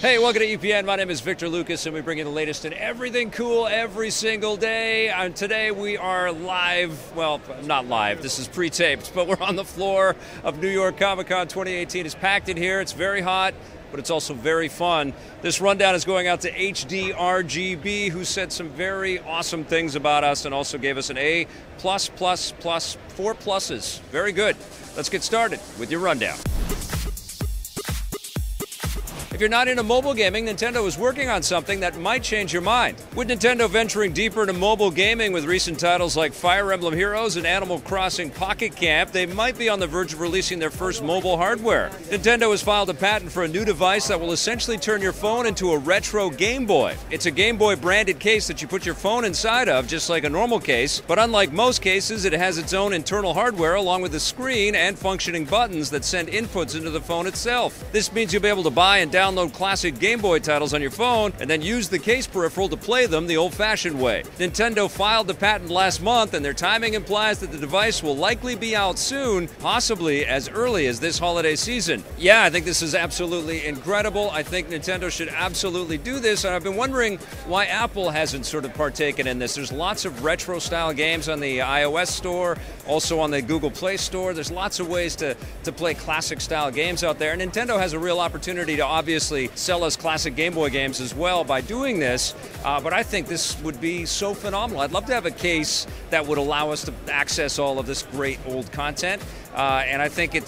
Hey, welcome to EPN. My name is Victor Lucas, and we bring you the latest in everything cool every single day. And today we are live. Well, not live. This is pre-taped, but we're on the floor of New York Comic-Con 2018. It's packed in here. It's very hot, but it's also very fun. This rundown is going out to HDRGB, who said some very awesome things about us and also gave us an A+++, 4 pluses. Very good. Let's get started with your rundown. If you're not into mobile gaming, Nintendo is working on something that might change your mind. With Nintendo venturing deeper into mobile gaming with recent titles like Fire Emblem Heroes and Animal Crossing Pocket Camp, they might be on the verge of releasing their first mobile hardware. Nintendo has filed a patent for a new device that will essentially turn your phone into a retro Game Boy. It's a Game Boy branded case that you put your phone inside of, just like a normal case, but unlike most cases, it has its own internal hardware along with a screen and functioning buttons that send inputs into the phone itself. This means you'll be able to buy and download classic Game Boy titles on your phone and then use the case peripheral to play them the old-fashioned way. Nintendo filed the patent last month, and their timing implies that the device will likely be out soon, possibly as early as this holiday season. Yeah, I think this is absolutely incredible. I think Nintendo should absolutely do this, and I've been wondering why Apple hasn't sort of partaken in this. There's lots of retro-style games on the iOS store, also on the Google Play Store. There's lots of ways to play classic-style games out there, and Nintendo has a real opportunity to obviously sell us classic Game Boy games as well by doing this, but I think this would be so phenomenal. I'd love to have a case that would allow us to access all of this great old content, and I think it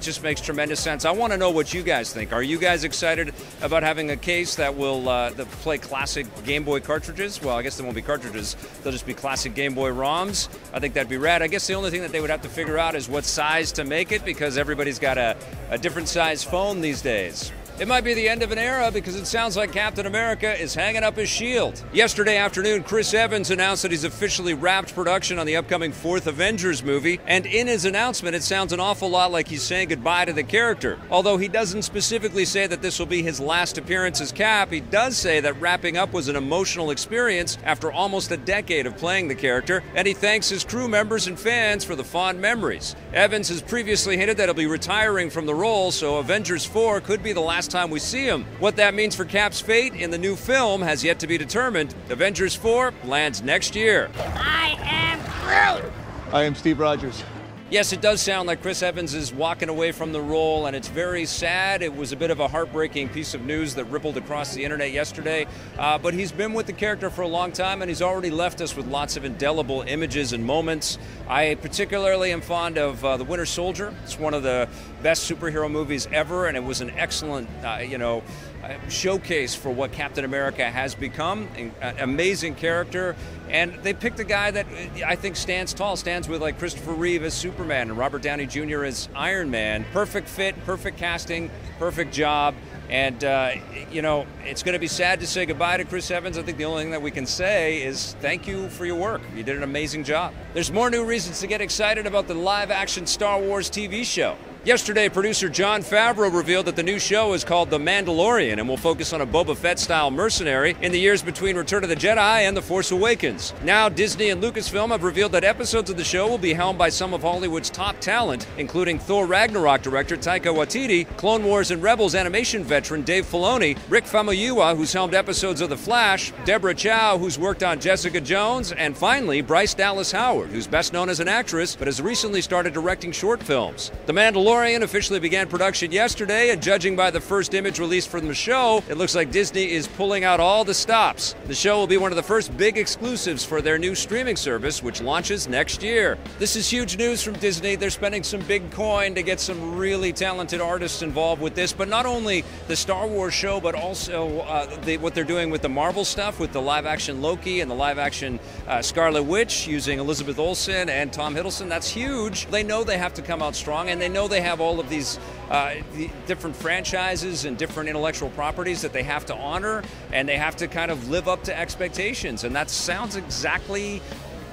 just makes tremendous sense. I want to know what you guys think. Are you guys excited about having a case that will play classic Game Boy cartridges? Well, I guess they won't be cartridges. They'll just be classic Game Boy ROMs. I think that'd be rad. I guess the only thing that they would have to figure out is what size to make it, because everybody's got a different size phone these days. It might be the end of an era because it sounds like Captain America is hanging up his shield. Yesterday afternoon, Chris Evans announced that he's officially wrapped production on the upcoming 4th Avengers movie, and in his announcement, it sounds an awful lot like he's saying goodbye to the character. Although he doesn't specifically say that this will be his last appearance as Cap, he does say that wrapping up was an emotional experience after almost a decade of playing the character, and he thanks his crew members and fans for the fond memories. Evans has previously hinted that he'll be retiring from the role, so Avengers 4 could be the last time we see him. What that means for Cap's fate in the new film has yet to be determined. Avengers 4 lands next year. I am Groot! I am Steve Rogers. Yes, it does sound like Chris Evans is walking away from the role, and it's very sad. It was a bit of a heartbreaking piece of news that rippled across the internet yesterday, but he's been with the character for a long time, and he's already left us with lots of indelible images and moments. I particularly am fond of The Winter Soldier. It's one of the best superhero movies ever, and it was an excellent, showcase for what Captain America has become. An amazing character, and they picked a guy that I think stands tall, stands with like Christopher Reeve as Superman and Robert Downey Jr. as Iron Man. Perfect fit, perfect casting, perfect job. And, it's going to be sad to say goodbye to Chris Evans. I think the only thing that we can say is thank you for your work. You did an amazing job. There's more new reasons to get excited about the live-action Star Wars TV show. Yesterday, producer Jon Favreau revealed that the new show is called The Mandalorian and will focus on a Boba Fett-style mercenary in the years between Return of the Jedi and The Force Awakens. Now, Disney and Lucasfilm have revealed that episodes of the show will be helmed by some of Hollywood's top talent, including Thor Ragnarok director Taika Waititi, Clone Wars and Rebels animation veteran Dave Filoni, Rick Famuyiwa, who's helmed episodes of The Flash, Deborah Chow, who's worked on Jessica Jones, and finally, Bryce Dallas Howard, who's best known as an actress but has recently started directing short films. The Mandalorian officially began production yesterday, and judging by the first image released from the show, it looks like Disney is pulling out all the stops. The show will be one of the first big exclusives for their new streaming service, which launches next year. This is huge news from Disney. They're spending some big coin to get some really talented artists involved with this, but not only the Star Wars show, but also what they're doing with the Marvel stuff, with the live-action Loki and the live-action Scarlet Witch, using Elizabeth Olsen and Tom Hiddleston. That's huge. They know they have to come out strong, and they know they have all of these the different franchises and different intellectual properties that they have to honor, and they have to kind of live up to expectations, and that sounds exactly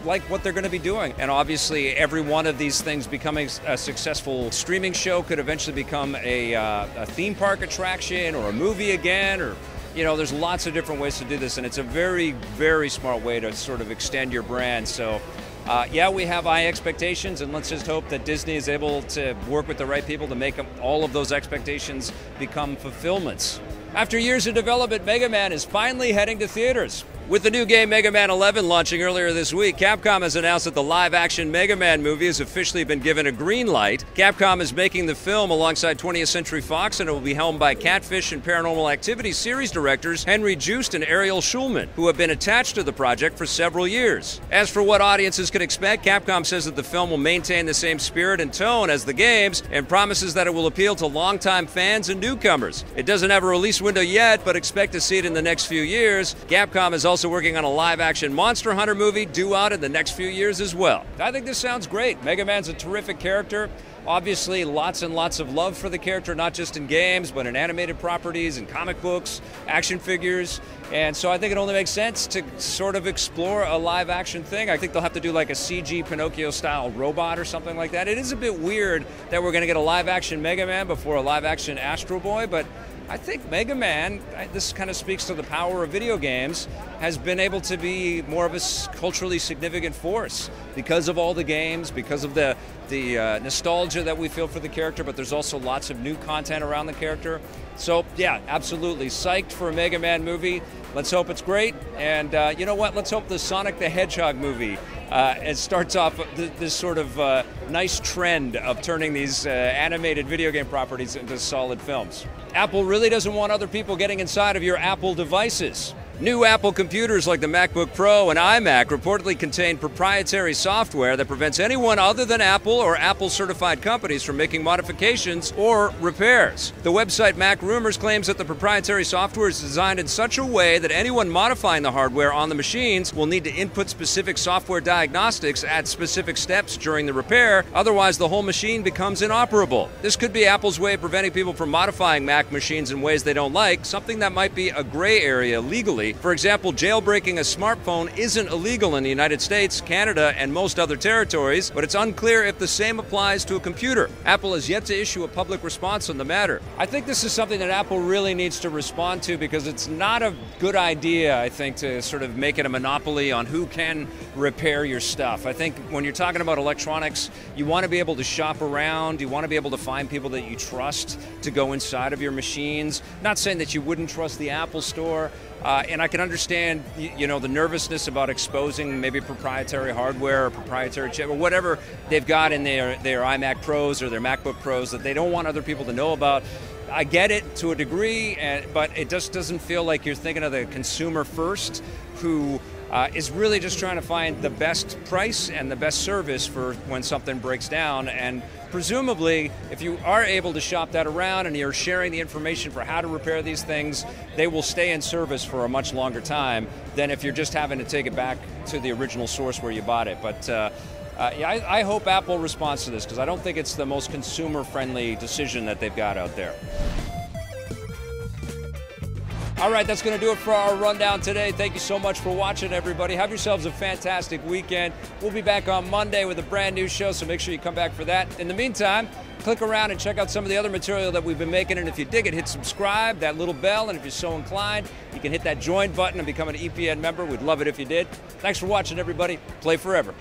like what they're going to be doing. And obviously every one of these things becoming a successful streaming show could eventually become a theme park attraction or a movie again, or there's lots of different ways to do this, and it's a very, very smart way to sort of extend your brand. So yeah, we have high expectations, and let's just hope that Disney is able to work with the right people to make all of those expectations become fulfillments. After years of development, Mega Man is finally heading to theaters. With the new game Mega Man 11 launching earlier this week, Capcom has announced that the live-action Mega Man movie has officially been given a green light. Capcom is making the film alongside 20th Century Fox, and it will be helmed by Catfish and Paranormal Activity series directors Henry Joost and Ariel Schulman, who have been attached to the project for several years. As for what audiences can expect, Capcom says that the film will maintain the same spirit and tone as the games, and promises that it will appeal to longtime fans and newcomers. It doesn't have a release window yet, but expect to see it in the next few years. Capcom is also working on a live-action Monster Hunter movie due out in the next few years as well. I think this sounds great. Mega Man's a terrific character. Obviously, lots and lots of love for the character, not just in games, but in animated properties, in comic books, action figures. And so I think it only makes sense to sort of explore a live-action thing. I think they'll have to do like a CG Pinocchio-style robot or something like that. It is a bit weird that we're going to get a live-action Mega Man before a live-action Astro Boy, but I think Mega Man, this kind of speaks to the power of video games, has been able to be more of a culturally significant force because of all the games, because of the nostalgia that we feel for the character, but there's also lots of new content around the character. So yeah, absolutely psyched for a Mega Man movie. Let's hope it's great, and you know what? Let's hope the Sonic the Hedgehog movie it starts off this sort of nice trend of turning these animated video game properties into solid films. Apple really doesn't want other people getting inside of your Apple devices. New Apple computers like the MacBook Pro and iMac reportedly contain proprietary software that prevents anyone other than Apple or Apple-certified companies from making modifications or repairs. The website Mac Rumours claims that the proprietary software is designed in such a way that anyone modifying the hardware on the machines will need to input specific software diagnostics at specific steps during the repair, otherwise the whole machine becomes inoperable. This could be Apple's way of preventing people from modifying Mac machines in ways they don't like, something that might be a gray area legally. For example, jailbreaking a smartphone isn't illegal in the United States, Canada, and most other territories, but it's unclear if the same applies to a computer. Apple has yet to issue a public response on the matter. I think this is something that Apple really needs to respond to because it's not a good idea, I think, to sort of make it a monopoly on who can repair your stuff. I think when you're talking about electronics, you want to be able to shop around, you want to be able to find people that you trust to go inside of your machines. Not saying that you wouldn't trust the Apple Store, and I can understand, you know, the nervousness about exposing maybe proprietary hardware or proprietary chip or whatever they've got in their iMac Pros or their MacBook Pros that they don't want other people to know about. I get it to a degree, but it just doesn't feel like you're thinking of the consumer first, who is really just trying to find the best price and the best service for when something breaks down. And presumably, if you are able to shop that around and you're sharing the information for how to repair these things, they will stay in service for a much longer time than if you're just having to take it back to the original source where you bought it. But yeah, I hope Apple responds to this because I don't think it's the most consumer-friendly decision that they've got out there. All right, that's going to do it for our rundown today. Thank you so much for watching, everybody. Have yourselves a fantastic weekend. We'll be back on Monday with a brand new show, so make sure you come back for that. In the meantime, click around and check out some of the other material that we've been making, and if you dig it, hit subscribe, that little bell, and if you're so inclined, you can hit that join button and become an EPN member. We'd love it if you did. Thanks for watching, everybody. Play forever.